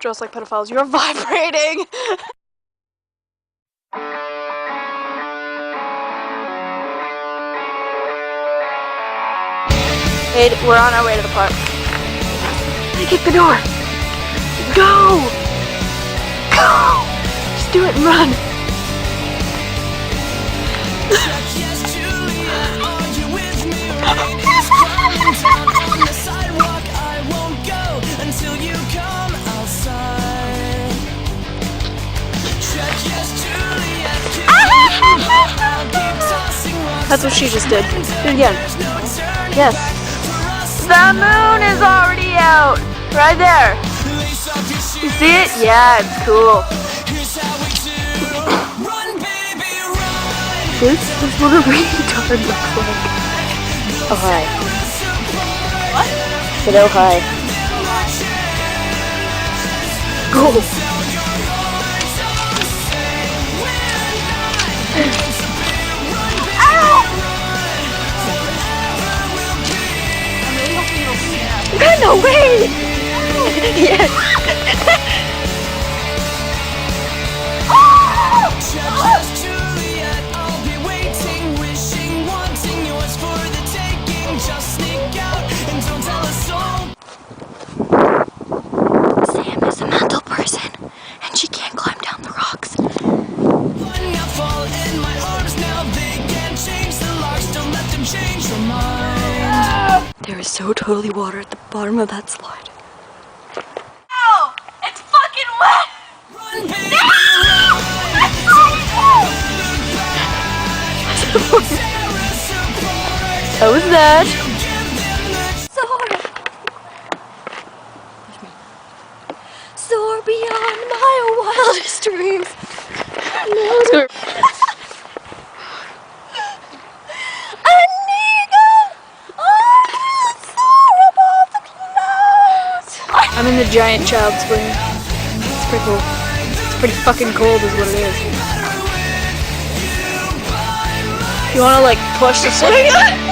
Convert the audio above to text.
Just like pedophiles, you're vibrating! Hey, we're on our way to the park. Kick the door! Go! Go! Just do it and run! That's what she just did. Do it again. Yes. The moon is already out. Right there. You see it? Yeah, it's cool. This is what a retard looks like. Oh, hi. What? Said oh, hi. Go. Run away! Yes! Sam is a mental person, and she can't climb down the rocks. There is so totally water at the bottom of that slide. No! It's fucking wet! Run, baby, no! How was that? Soar beyond my wildest dreams. No. I'm in the giant child swing. It's pretty cool. It's pretty fucking cold is what it is. You wanna like push the swing?